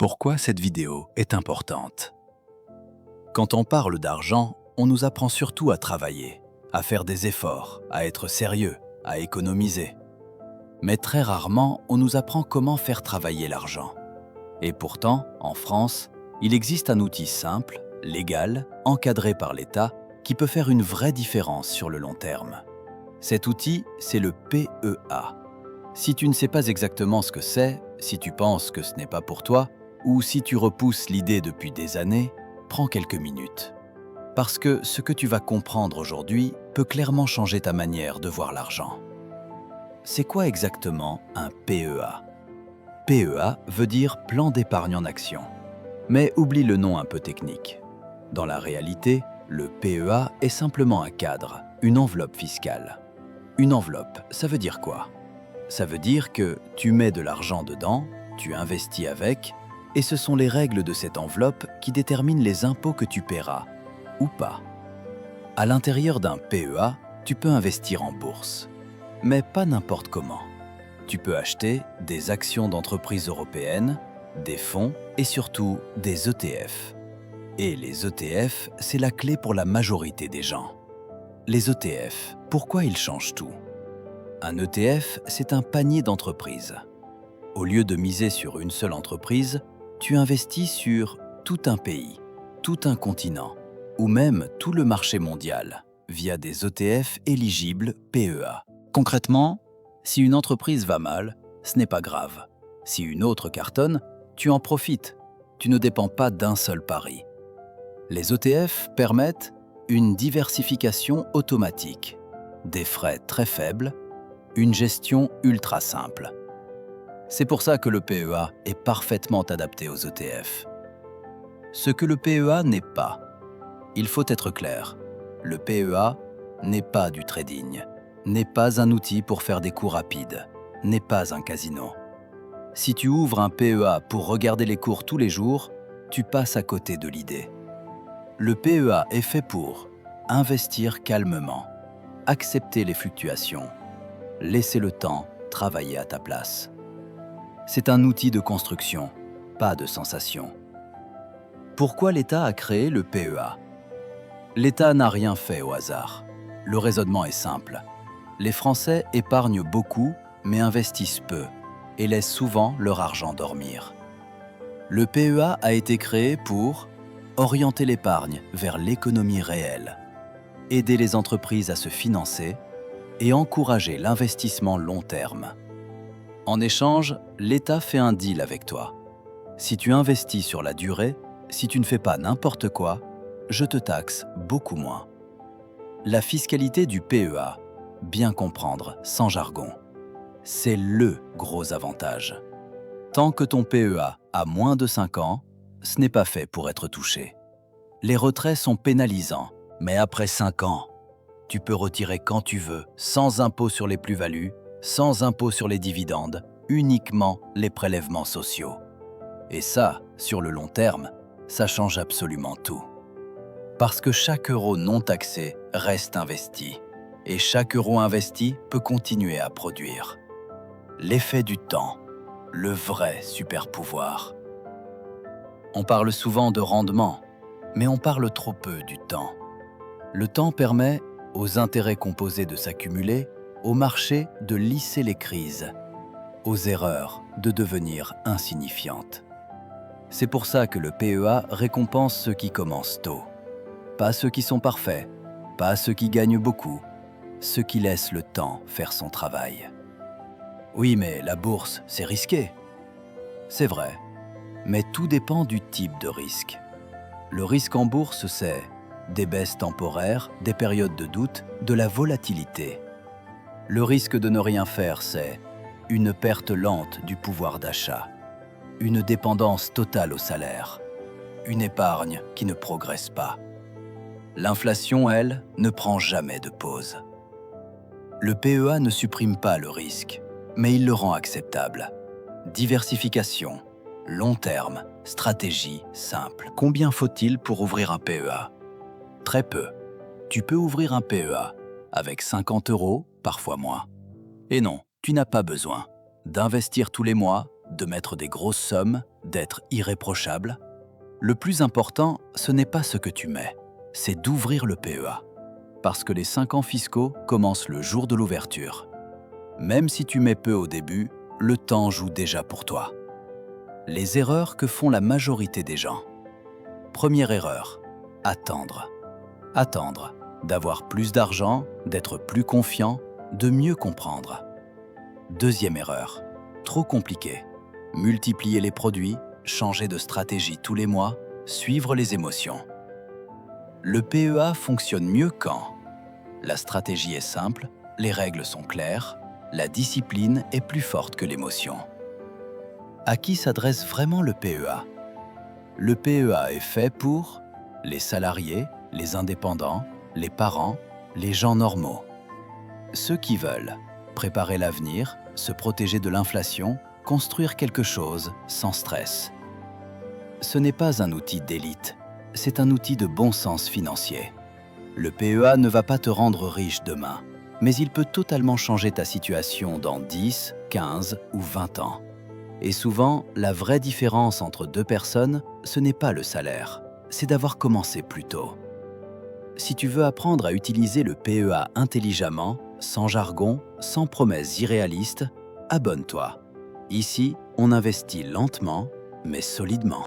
Pourquoi cette vidéo est importante? Quand on parle d'argent, on nous apprend surtout à travailler, à faire des efforts, à être sérieux, à économiser. Mais très rarement, on nous apprend comment faire travailler l'argent. Et pourtant, en France, il existe un outil simple, légal, encadré par l'État, qui peut faire une vraie différence sur le long terme. Cet outil, c'est le PEA. Si tu ne sais pas exactement ce que c'est, si tu penses que ce n'est pas pour toi, ou si tu repousses l'idée depuis des années, prends quelques minutes. Parce que ce que tu vas comprendre aujourd'hui peut clairement changer ta manière de voir l'argent. C'est quoi exactement un PEA? PEA veut dire plan d'épargne en action. Mais oublie le nom un peu technique. Dans la réalité, le PEA est simplement un cadre, une enveloppe fiscale. Une enveloppe, ça veut dire quoi? Ça veut dire que tu mets de l'argent dedans, tu investis avec, et ce sont les règles de cette enveloppe qui déterminent les impôts que tu paieras, ou pas. À l'intérieur d'un PEA, tu peux investir en bourse, mais pas n'importe comment. Tu peux acheter des actions d'entreprises européennes, des fonds et surtout des ETF. Et les ETF, c'est la clé pour la majorité des gens. Les ETF, pourquoi ils changent tout? Un ETF, c'est un panier d'entreprises. Au lieu de miser sur une seule entreprise, tu investis sur tout un pays, tout un continent, ou même tout le marché mondial, via des ETF éligibles PEA. Concrètement, si une entreprise va mal, ce n'est pas grave. Si une autre cartonne, tu en profites. Tu ne dépends pas d'un seul pari. Les ETF permettent une diversification automatique, des frais très faibles, une gestion ultra simple. C'est pour ça que le PEA est parfaitement adapté aux ETF. Ce que le PEA n'est pas, il faut être clair, le PEA n'est pas du trading, n'est pas un outil pour faire des coups rapides, n'est pas un casino. Si tu ouvres un PEA pour regarder les cours tous les jours, tu passes à côté de l'idée. Le PEA est fait pour investir calmement, accepter les fluctuations, laisser le temps travailler à ta place. C'est un outil de construction, pas de sensation. Pourquoi l'État a créé le PEA? L'État n'a rien fait au hasard. Le raisonnement est simple. Les Français épargnent beaucoup, mais investissent peu, et laissent souvent leur argent dormir. Le PEA a été créé pour orienter l'épargne vers l'économie réelle, aider les entreprises à se financer et encourager l'investissement long terme. En échange, l'État fait un deal avec toi. Si tu investis sur la durée, si tu ne fais pas n'importe quoi, je te taxe beaucoup moins. La fiscalité du PEA, bien comprendre, sans jargon, c'est le gros avantage. Tant que ton PEA a moins de 5 ans, ce n'est pas fait pour être touché. Les retraits sont pénalisants, mais après 5 ans, tu peux retirer quand tu veux, sans impôt sur les plus-values, sans impôt sur les dividendes, uniquement les prélèvements sociaux. Et ça, sur le long terme, ça change absolument tout. Parce que chaque euro non taxé reste investi, et chaque euro investi peut continuer à produire. L'effet du temps, le vrai super-pouvoir. On parle souvent de rendement, mais on parle trop peu du temps. Le temps permet aux intérêts composés de s'accumuler, au marché de lisser les crises, aux erreurs de devenir insignifiantes. C'est pour ça que le PEA récompense ceux qui commencent tôt. Pas ceux qui sont parfaits, pas ceux qui gagnent beaucoup, ceux qui laissent le temps faire son travail. Oui, mais la bourse, c'est risqué. C'est vrai, mais tout dépend du type de risque. Le risque en bourse, c'est des baisses temporaires, des périodes de doute, de la volatilité. Le risque de ne rien faire, c'est une perte lente du pouvoir d'achat, une dépendance totale au salaire, une épargne qui ne progresse pas. L'inflation, elle, ne prend jamais de pause. Le PEA ne supprime pas le risque, mais il le rend acceptable. Diversification, long terme, stratégie simple. Combien faut-il pour ouvrir un PEA? Très peu. Tu peux ouvrir un PEA avec 50 €, parfois moins. Et non, tu n'as pas besoin d'investir tous les mois, de mettre des grosses sommes, d'être irréprochable. Le plus important, ce n'est pas ce que tu mets, c'est d'ouvrir le PEA. Parce que les 5 ans fiscaux commencent le jour de l'ouverture. Même si tu mets peu au début, le temps joue déjà pour toi. Les erreurs que font la majorité des gens. Première erreur, attendre. Attendre, d'avoir plus d'argent, d'être plus confiant, de mieux comprendre. Deuxième erreur, trop compliqué. Multiplier les produits, changer de stratégie tous les mois, suivre les émotions. Le PEA fonctionne mieux quand la stratégie est simple, les règles sont claires, la discipline est plus forte que l'émotion. À qui s'adresse vraiment le PEA? Le PEA est fait pour les salariés, les indépendants, les parents, les gens normaux. Ceux qui veulent préparer l'avenir, se protéger de l'inflation, construire quelque chose sans stress. Ce n'est pas un outil d'élite, c'est un outil de bon sens financier. Le PEA ne va pas te rendre riche demain, mais il peut totalement changer ta situation dans 10, 15 ou 20 ans. Et souvent, la vraie différence entre deux personnes, ce n'est pas le salaire, c'est d'avoir commencé plus tôt. Si tu veux apprendre à utiliser le PEA intelligemment, sans jargon, sans promesses irréalistes, abonne-toi. Ici, on investit lentement, mais solidement.